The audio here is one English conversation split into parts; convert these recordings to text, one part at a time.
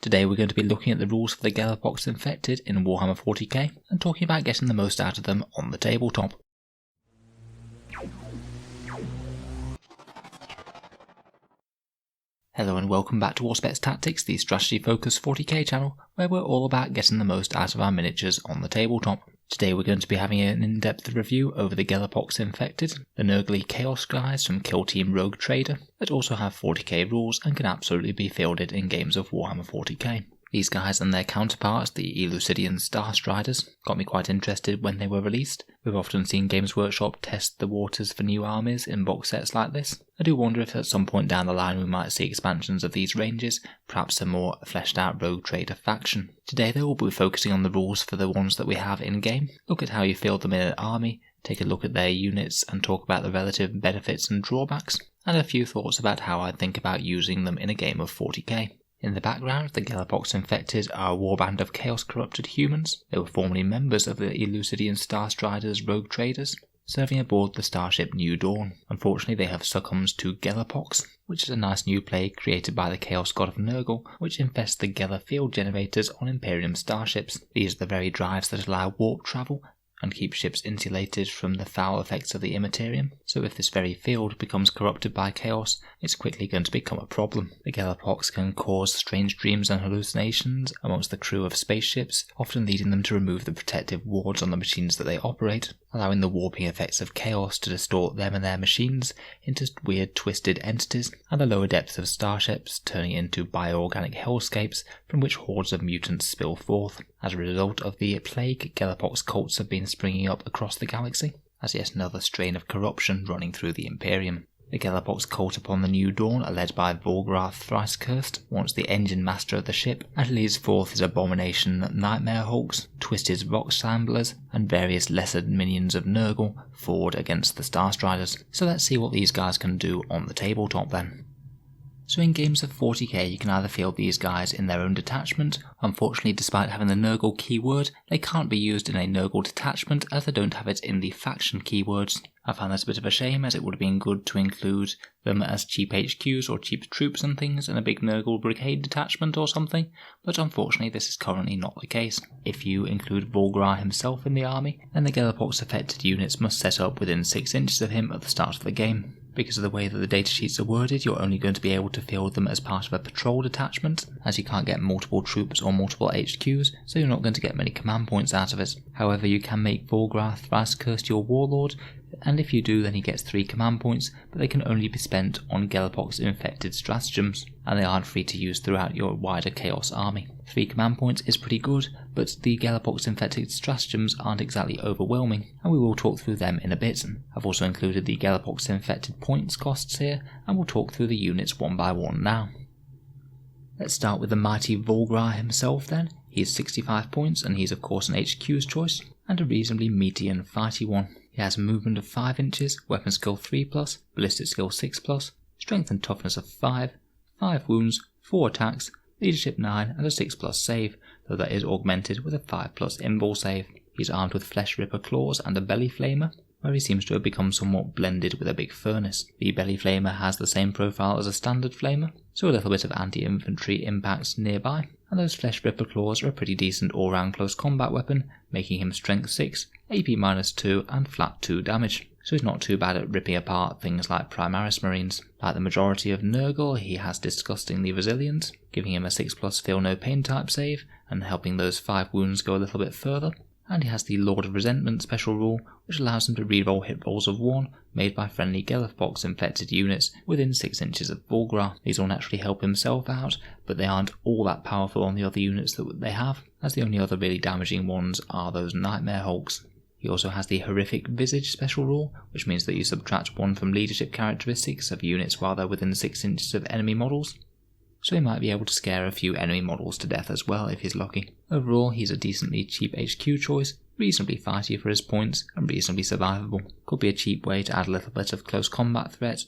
Today we're going to be looking at the rules for the Gellerpox Infected in Warhammer 40K and talking about getting the most out of them on the tabletop. Hello and welcome back to Auspex Tactics, the strategy focused 40k channel, where we're all about getting the most out of our miniatures on the tabletop. Today we're going to be having an in-depth review over the Gellerpox Infected, the Nurgly Chaos guys from Kill Team Rogue Trader, that also have 40k rules and can absolutely be fielded in games of Warhammer 40k. These guys and their counterparts, the Elucidian Star Striders, got me quite interested when they were released. We've often seen Games Workshop test the waters for new armies in box sets like this. I do wonder if at some point down the line we might see expansions of these ranges, perhaps a more fleshed out Rogue Trader faction. Today though we'll be focusing on the rules for the ones that we have in game, look at how you field them in an army, take a look at their units and talk about the relative benefits and drawbacks, and a few thoughts about how I think about using them in a game of 40k. In the background, the Gellerpox Infected are a warband of chaos-corrupted humans. They were formerly members of the Elucidian Star Striders Rogue Traders, serving aboard the starship New Dawn. Unfortunately, they have succumbed to Gellerpox, which is a nice new plague created by the Chaos God of Nurgle, which infests the Geller field generators on Imperium starships. These are the very drives that allow warp travel and keep ships insulated from the foul effects of the Immaterium, so if this very field becomes corrupted by chaos, it's quickly going to become a problem. The Gellerpox can cause strange dreams and hallucinations amongst the crew of spaceships, often leading them to remove the protective wards on the machines that they operate, allowing the warping effects of chaos to distort them and their machines into weird twisted entities, and the lower depths of starships turning into bioorganic hellscapes from which hordes of mutants spill forth. As a result of the plague, Gellerpox cults have been springing up across the galaxy, as yet another strain of corruption running through the Imperium. The Gellerpox cult upon the New Dawn are led by Volgrath Thrice Cursed, once the engine master of the ship, and leads forth his abomination Nightmare Hulks, Twisted Rock Samblers, and various lesser minions of Nurgle forward against the Star Striders. So let's see what these guys can do on the tabletop then. So in games of 40k you can either field these guys in their own detachment. Unfortunately, despite having the Nurgle keyword, they can't be used in a Nurgle detachment as they don't have it in the faction keywords. I found this a bit of a shame, as it would have been good to include them as cheap HQs or cheap troops and things in a big Nurgle brigade detachment or something, but unfortunately this is currently not the case. If you include Volgrath himself in the army, then the Gellerpox affected units must set up within 6 inches of him at the start of the game. Because of the way that the datasheets are worded, you're only going to be able to field them as part of a patrol detachment, as you can't get multiple troops or multiple HQs, so you're not going to get many command points out of it. However, you can make Volgrath Thrice Cursed your warlord, and if you do then he gets 3 command points, but they can only be spent on Gellerpox Infected stratagems, and they aren't free to use throughout your wider Chaos army. 3 command points is pretty good, but the Gellerpox Infected stratagems aren't exactly overwhelming, and we will talk through them in a bit. I've also included the Gellerpox Infected points costs here, and we'll talk through the units one by one now. Let's start with the mighty Volgrath himself then. He's 65 points, and he's of course an HQ's choice, and a reasonably meaty and fighty one. He has a movement of 5 inches, weapon skill 3+, ballistic skill 6+, strength and toughness of 5, 5 wounds, 4 attacks, leadership 9 and a 6+ save, though that is augmented with a 5+ invul save. He's armed with Flesh Ripper claws and a belly flamer, where he seems to have become somewhat blended with a big furnace. The belly flamer has the same profile as a standard flamer, so a little bit of anti-infantry impacts nearby, and those Flesh Ripper claws are a pretty decent all-round close combat weapon, making him strength 6, AP -2 and flat 2 damage. So he's not too bad at ripping apart things like Primaris Marines. Like the majority of Nurgle, he has disgustingly resilient, giving him a 6+ feel no pain type save, and helping those 5 wounds go a little bit further. And he has the Lord of Resentment special rule, which allows him to reroll hit rolls of 1 made by friendly Gellerpox infected units within 6 inches of Volgrath. These will naturally help himself out, but they aren't all that powerful on the other units that they have, as the only other really damaging ones are those Nightmare Hulks. He also has the Horrific Visage special rule, which means that you subtract 1 from leadership characteristics of units while they're within 6 inches of enemy models. So he might be able to scare a few enemy models to death as well if he's lucky. Overall, he's a decently cheap HQ choice, reasonably fighty for his points, and reasonably survivable. Could be a cheap way to add a little bit of close combat threat.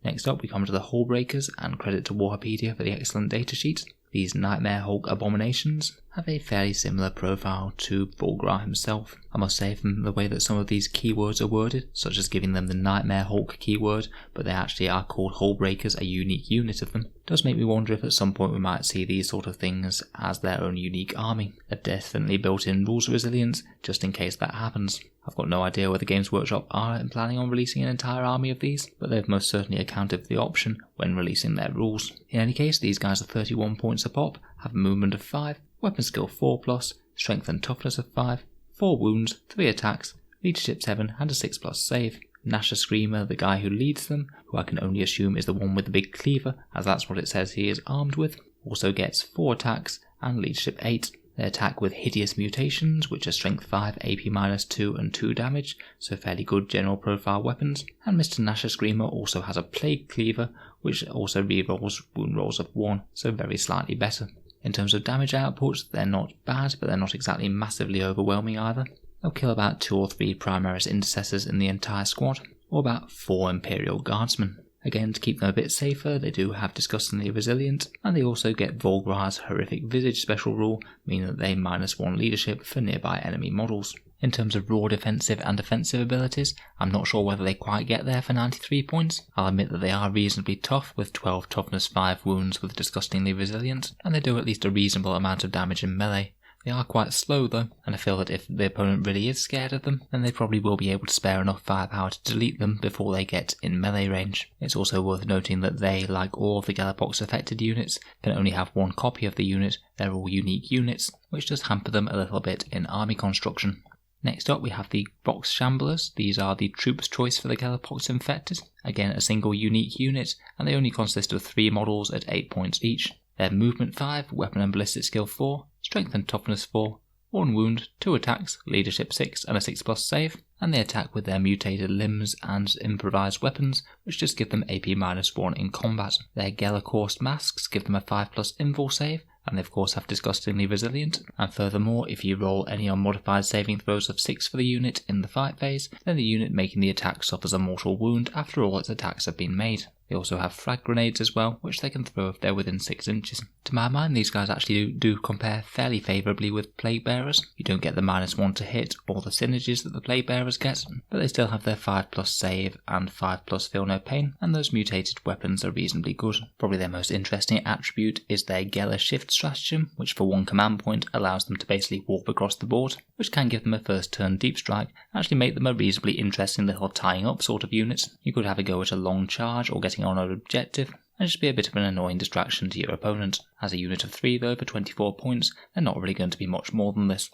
Next up we come to the Hullbreakers, and credit to Warhapedia for the excellent datasheet. These Nightmare Hulk abominations have a fairly similar profile to Volgrath himself. I must say, from the way that some of these keywords are worded, such as giving them the Nightmare Hulk keyword, but they actually are called Hullbreakers, a unique unit of them, does make me wonder if at some point we might see these sort of things as their own unique army. A definitely built-in rules resilience, just in case that happens. I've got no idea whether Games Workshop are planning on releasing an entire army of these, but they've most certainly accounted for the option when releasing their rules. In any case, these guys are 31 points a pop, have a movement of 5, weapon skill 4+, strength and toughness of 5, 4 wounds, 3 attacks, leadership 7 and a 6+ save. Nasher Screamer, the guy who leads them, who I can only assume is the one with the big cleaver, as that's what it says he is armed with, also gets 4 attacks and leadership 8. They attack with Hideous Mutations, which are strength 5, AP -2 and 2 damage, so fairly good general profile weapons. And Mr. Nasher Screamer also has a Plague Cleaver, which also rerolls wound rolls of 1, so very slightly better. In terms of damage outputs, they're not bad, but they're not exactly massively overwhelming either. They'll kill about 2 or 3 Primaris Intercessors in the entire squad, or about 4 Imperial Guardsmen. Again, to keep them a bit safer, they do have Disgustingly Resilient, and they also get Volgrar's Horrific Visage special rule, meaning that they -1 leadership for nearby enemy models. In terms of raw defensive and offensive abilities, I'm not sure whether they quite get there for 93 points. I'll admit that they are reasonably tough, with 12 toughness, 5 wounds with Disgustingly Resilient, and they do at least a reasonable amount of damage in melee. They are quite slow though, and I feel that if the opponent really is scared of them, then they probably will be able to spare enough firepower to delete them before they get in melee range. It's also worth noting that they, like all of the Gellerpox Infected units, can only have 1 copy of the unit. They're all unique units, which does hamper them a little bit in army construction. Next up we have the Box Shamblers. These are the troops choice for the Gellerpox Infected. Again, a single unique unit, and they only consist of 3 models at 8 points each. Their movement 5, weapon and ballistic skill 4, strength and toughness 4, 1 wound, 2 attacks, leadership 6 and a 6+ save, and they attack with their mutated limbs and improvised weapons, which just give them AP -1 in combat. Their Gellerpox masks give them a 5+ invul save, and they of course have Disgustingly Resilient, and furthermore, if you roll any unmodified saving throws of 6 for the unit in the fight phase, then the unit making the attack suffers a mortal wound after all its attacks have been made. They also have frag grenades as well, which they can throw if they're within 6 inches. To my mind, these guys actually do compare fairly favourably with Plague Bearers. You don't get the -1 to hit or the synergies that the Plague Bearers get, but they still have their 5+ save and 5+ feel no pain, and those mutated weapons are reasonably good. Probably their most interesting attribute is their Geller Shift Stratagem, which for 1 command point allows them to basically warp across the board, which can give them a first turn deep strike, and actually make them a reasonably interesting little tying up sort of unit. You could have a go at a long charge or getting on an objective, and just be a bit of an annoying distraction to your opponent. As a unit of 3 though, for 24 points, they're not really going to be much more than this.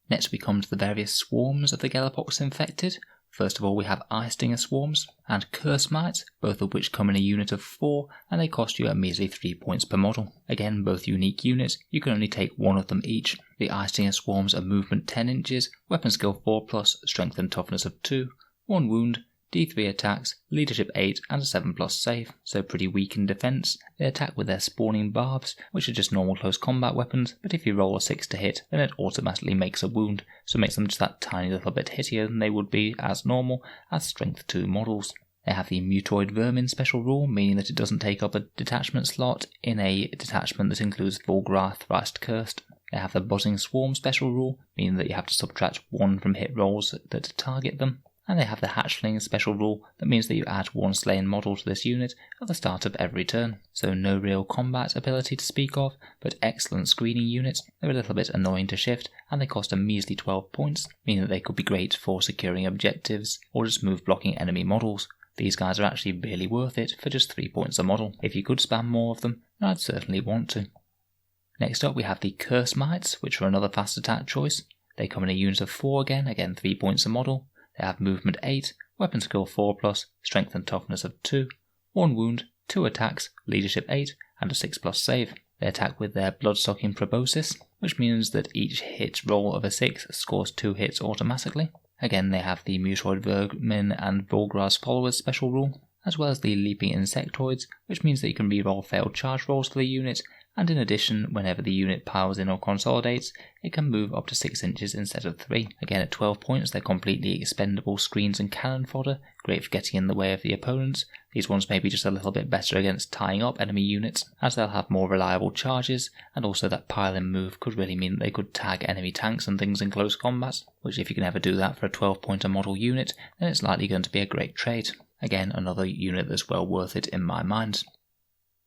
Next we come to the various swarms of the Gellerpox Infected. First of all we have Eye Stinger Swarms and Curse Mites, both of which come in a unit of 4, and they cost you a measly 3 points per model. Again, both unique units, you can only take 1 of them each. The Eye Stinger Swarms are movement 10 inches, weapon skill 4+, strength and toughness of 2, 1 wound, D3 attacks, leadership 8 and a 7+ save, so pretty weak in defense. They attack with their spawning barbs, which are just normal close combat weapons, but if you roll a 6 to hit, then it automatically makes a wound, so it makes them just that tiny little bit hittier than they would be as normal as strength 2 models. They have the Mutoid Vermin special rule, meaning that it doesn't take up a detachment slot in a detachment that includes Volgrar Thrice Cursed. They have the Buzzing Swarm special rule, meaning that you have to subtract 1 from hit rolls that target them. And they have the Hatchling special rule that means that you add 1 slain model to this unit at the start of every turn. So no real combat ability to speak of, but excellent screening units. They're a little bit annoying to shift, and they cost a measly 12 points, meaning that they could be great for securing objectives or just move blocking enemy models. These guys are actually really worth it for just 3 points a model. If you could spam more of them, then I'd certainly want to. Next up we have the Curse Mites, which are another fast attack choice. They come in a unit of 4 again 3 points a model. They have movement 8, weapon skill 4+, strength and toughness of 2, 1 wound, 2 attacks, leadership 8, and a 6+ save. They attack with their Bloodsucking Proboscis, which means that each hit roll of a 6 scores 2 hits automatically. Again, they have the Mutoid Vermin and Volgrar's Followers special rule, as well as the Leaping Insectoids, which means that you can reroll failed charge rolls for the unit, and in addition, whenever the unit piles in or consolidates, it can move up to 6 inches instead of 3. Again, at 12 points, they're completely expendable screens and cannon fodder, great for getting in the way of the opponents. These ones may be just a little bit better against tying up enemy units, as they'll have more reliable charges, and also that pile-in move could really mean that they could tag enemy tanks and things in close combat, which if you can ever do that for a 12-pointer model unit, then it's likely going to be a great trade. Again, another unit that's well worth it in my mind.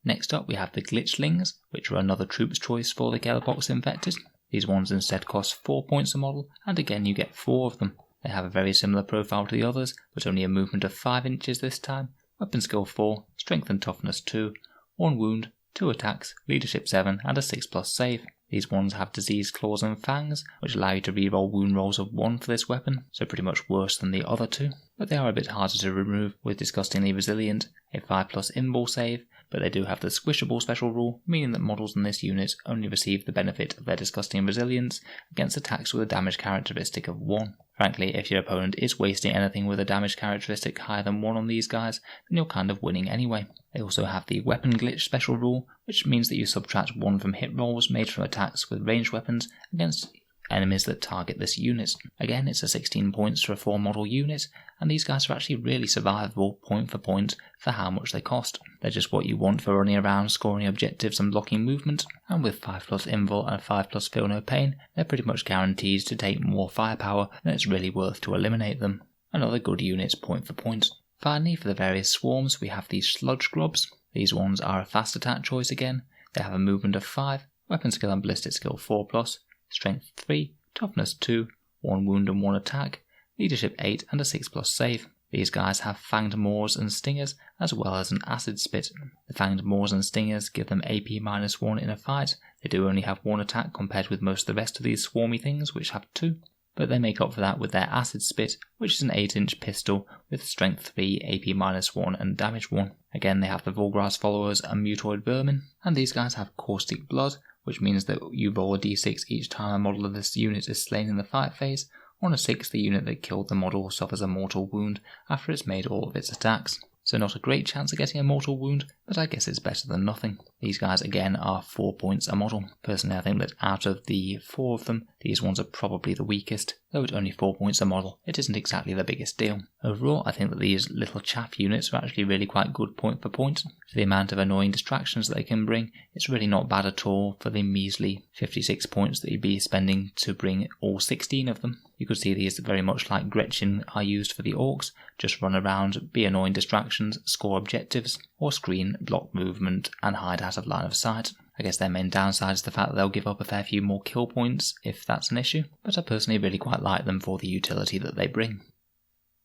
Next up we have the Glitchlings, which are another troop's choice for the Gellerpox Infected. These ones instead cost 4 points a model, and again you get 4 of them. They have a very similar profile to the others, but only a movement of 5 inches this time, weapon skill 4, strength and toughness 2, 1 wound, 2 attacks, leadership 7 and a 6+ save. These ones have disease claws and fangs, which allow you to reroll wound rolls of 1 for this weapon, so pretty much worse than the other two, but they are a bit harder to remove with disgustingly resilient, a 5+ invul save, but they do have the squishable special rule, meaning that models in this unit only receive the benefit of their disgusting resilience against attacks with a damage characteristic of 1. Frankly, if your opponent is wasting anything with a damage characteristic higher than 1 on these guys, then you're kind of winning anyway. They also have the weapon glitch special rule, which means that you subtract 1 from hit rolls made from attacks with ranged weapons against enemies that target this unit. Again, it's a 16 points for a 4 model unit, and these guys are actually really survivable point for point for how much they cost. They're just what you want for running around, scoring objectives and blocking movement, and with 5+ invul and 5+ feel no pain, they're pretty much guaranteed to take more firepower than it's really worth to eliminate them. Another good unit point for point. Finally, for the various swarms, we have these Sludge Globs. These ones are a fast attack choice again. They have a movement of 5, weapon skill and ballistic skill 4+, strength 3, toughness 2, 1 wound and 1 attack, leadership 8 and a 6+ save. These guys have fanged maws and stingers as well as an acid spit. The fanged maws and stingers give them AP -1 in a fight. They do only have 1 attack compared with most of the rest of these swarmy things, which have 2. But they make up for that with their acid spit, which is an 8-inch pistol with strength 3, AP -1 and damage 1. Again, they have the Volgra's followers and mutoid vermin, and these guys have caustic blood, which means that you roll a d6 each time a model of this unit is slain in the fight phase. On a 6, the unit that killed the model suffers a mortal wound after it's made all of its attacks. So not a great chance of getting a mortal wound, but I guess it's better than nothing. These guys again are 4 points a model. Personally, I think that out of the 4 of them, these ones are probably the weakest. Though at only 4 points a model, it isn't exactly the biggest deal. Overall, I think that these little chaff units are actually really quite good point for point. For the amount of annoying distractions that they can bring, it's really not bad at all for the measly 56 points that you'd be spending to bring all 16 of them. You could see these very much like Gretchen are used for the orcs, just run around, be annoying distractions, score objectives, or screen, block movement, and hide out of line of sight. I guess their main downside is the fact that they'll give up a fair few more kill points if that's an issue, but I personally really quite like them for the utility that they bring.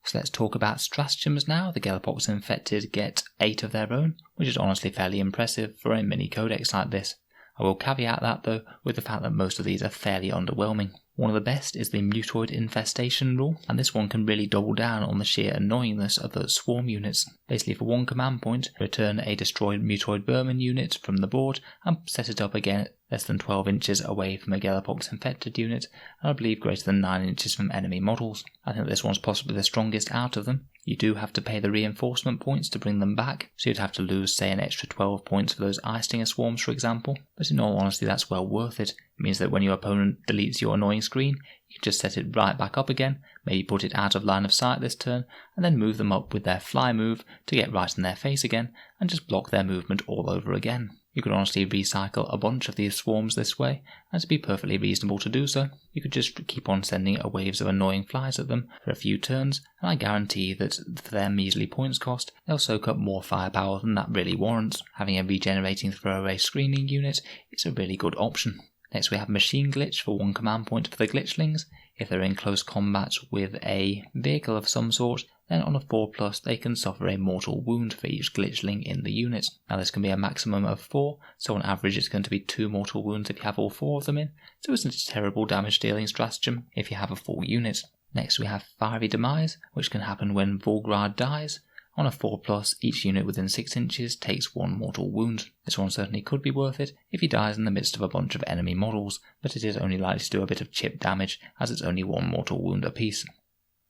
So let's talk about stratagems now. The Gellerpox Infected get 8 of their own, which is honestly fairly impressive for a mini codex like this. I will caveat that though with the fact that most of these are fairly underwhelming. One of the best is the mutoid infestation rule, and this one can really double down on the sheer annoyingness of those swarm units. Basically, for 1 command point, return a destroyed mutoid vermin unit from the board and set it up again less than 12 inches away from a Gellerpox Infected unit, and I believe greater than 9 inches from enemy models. I think this one's possibly the strongest out of them. You do have to pay the reinforcement points to bring them back, so you'd have to lose, say, an extra 12 points for those Eye Stinger swarms, for example, but in all honesty that's well worth it. It means that when your opponent deletes your annoying screen, you can just set it right back up again, maybe put it out of line of sight this turn, and then move them up with their fly move to get right in their face again, and just block their movement all over again. You could honestly recycle a bunch of these swarms this way, and to be perfectly reasonable to do so, you could just keep on sending waves of annoying flies at them for a few turns, and I guarantee that for their measly points cost, they'll soak up more firepower than that really warrants. Having a regenerating throwaway screening unit is a really good option. Next we have Machine Glitch for 1 command point for the Glitchlings. If they're in close combat with a vehicle of some sort, then on a 4+ they can suffer a mortal wound for each Glitchling in the unit. Now this can be a maximum of 4, so on average it's going to be 2 mortal wounds if you have all 4 of them in, so it's a terrible damage dealing stratagem if you have a full unit. Next we have Fiery Demise, which can happen when Volgrad dies. On a 4+, each unit within 6 inches takes 1 mortal wound. This one certainly could be worth it if he dies in the midst of a bunch of enemy models, but it is only likely to do a bit of chip damage as it's only 1 mortal wound apiece.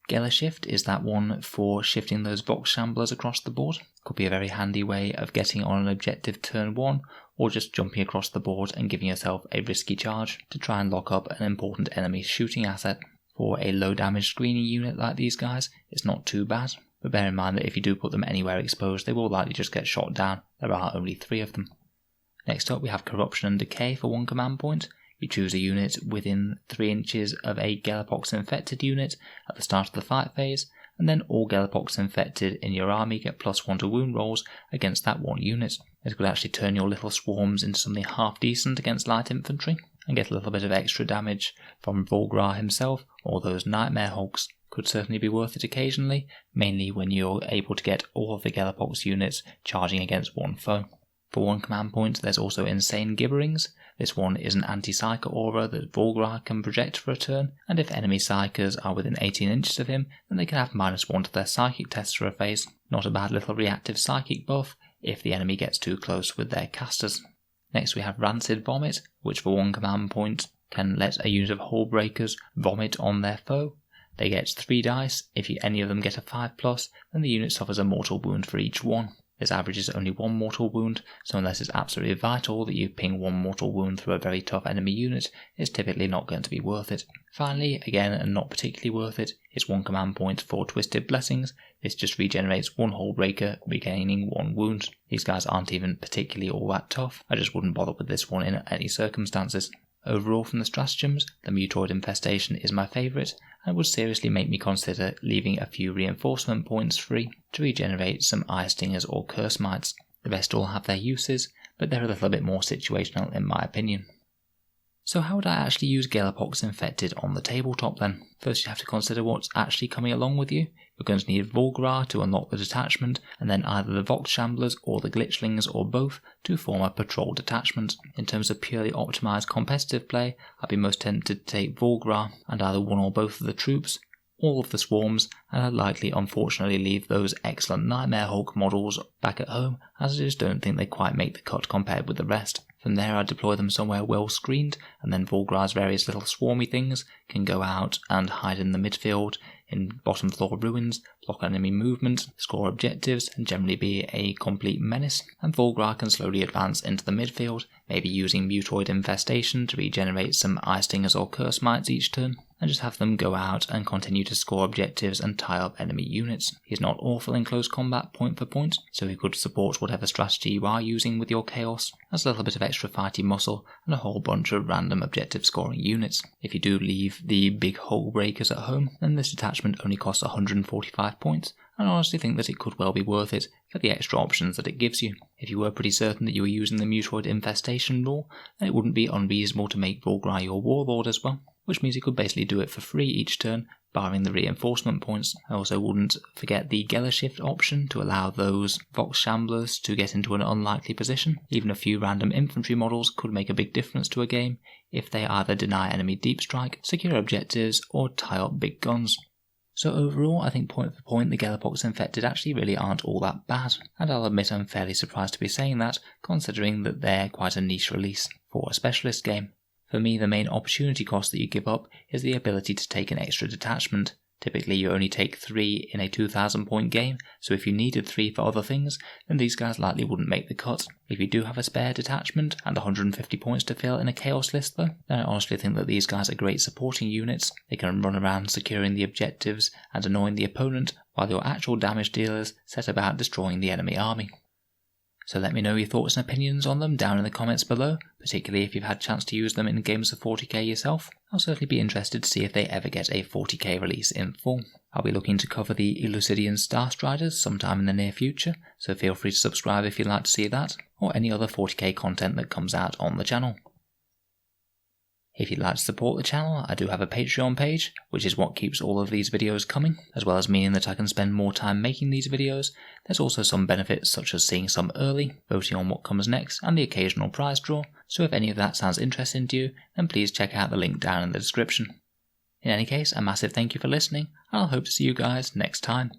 Geller Shift is that one for shifting those box shamblers across the board. Could be a very handy way of getting on an objective turn 1, or just jumping across the board and giving yourself a risky charge to try and lock up an important enemy shooting asset. For a low damage screening unit like these guys, it's not too bad. But bear in mind that if you do put them anywhere exposed, they will likely just get shot down. There are only 3 of them. Next up we have Corruption and Decay for 1 command point. You choose a unit within 3 inches of a Gellerpox Infected unit at the start of the fight phase, and then all Gellerpox Infected in your army get +1 to wound rolls against that one unit. It could actually turn your little swarms into something half decent against light infantry, and get a little bit of extra damage from Volgrar himself, or those Nightmare Hulks could certainly be worth it occasionally, mainly when you're able to get all of the Gellerpox units charging against one foe. For 1 command point, there's also Insane Gibberings. This one is an anti-psyker aura that Volgrar can project for a turn, and if enemy psykers are within 18 inches of him, then they can have -1 to their psychic tests for a phase. Not a bad little reactive psychic buff if the enemy gets too close with their casters. Next we have Rancid Vomit, which for 1 command point can let a unit of Hull Breakers vomit on their foe. They get 3 dice. If any of them get a 5+, then the unit suffers a mortal wound for each one. This averages only 1 mortal wound, so unless it's absolutely vital that you ping 1 mortal wound through a very tough enemy unit, it's typically not going to be worth it. Finally, again and not particularly worth it, is 1 command point for Twisted Blessings. This just regenerates 1 Hull Breaker, regaining 1 wound. These guys aren't even particularly all that tough. I just wouldn't bother with this one in any circumstances. Overall from the stratagems, the Mutoid Infestation is my favourite, and would seriously make me consider leaving a few reinforcement points free to regenerate some Eye Stingers or Curse Mites. The rest all have their uses, but they're a little bit more situational in my opinion. So how would I actually use Gellerpox Infected on the tabletop then? First you have to consider what's actually coming along with you. You're going to need Volgrar to unlock the detachment, and then either the Vox Shamblers or the Glitchlings or both to form a patrol detachment. In terms of purely optimised competitive play, I'd be most tempted to take Volgrar and either one or both of the troops, all of the swarms, and I'd likely unfortunately leave those excellent Nightmare Hulk models back at home, as I just don't think they quite make the cut compared with the rest. From there I'd deploy them somewhere well screened, and then Volgrar's various little swarmy things can go out and hide in the midfield, in bottom floor ruins, block enemy movement, score objectives, and generally be a complete menace. And Volgrar can slowly advance into the midfield, maybe using Mutoid Infestation to regenerate some Eye Stingers or Curse Mites each turn, and just have them go out and continue to score objectives and tie up enemy units. He's not awful in close combat point for point, so he could support whatever strategy you are using with your Chaos, as a little bit of extra fighty muscle and a whole bunch of random objective scoring units. If you do leave the big Hull Breakers at home, then this detachment only costs 145 points, and I honestly think that it could well be worth it for the extra options that it gives you. If you were pretty certain that you were using the Mutoid Infestation rule, then it wouldn't be unreasonable to make Volgrar your Warlord as well, which means you could basically do it for free each turn, barring the reinforcement points. I also wouldn't forget the Geller Shift option to allow those Vox Shamblers to get into an unlikely position. Even a few random infantry models could make a big difference to a game if they either deny enemy deep strike, secure objectives, or tie up big guns. So overall, I think point for point the Gellerpox Infected actually really aren't all that bad, and I'll admit I'm fairly surprised to be saying that, considering that they're quite a niche release for a specialist game. For me, the main opportunity cost that you give up is the ability to take an extra detachment. Typically you only take 3 in a 2000 point game, so if you needed 3 for other things, then these guys likely wouldn't make the cut. If you do have a spare detachment and 150 points to fill in a Chaos list though, then I honestly think that these guys are great supporting units. They can run around securing the objectives and annoying the opponent, while your actual damage dealers set about destroying the enemy army. So let me know your thoughts and opinions on them down in the comments below, particularly if you've had a chance to use them in games of 40k yourself. I'll certainly be interested to see if they ever get a 40k release in full. I'll be looking to cover the Elucidian Star Striders sometime in the near future, so feel free to subscribe if you'd like to see that, or any other 40k content that comes out on the channel. If you'd like to support the channel, I do have a Patreon page, which is what keeps all of these videos coming, as well as meaning that I can spend more time making these videos. There's also some benefits such as seeing some early, voting on what comes next, and the occasional prize draw, so if any of that sounds interesting to you, then please check out the link down in the description. In any case, a massive thank you for listening, and I'll hope to see you guys next time.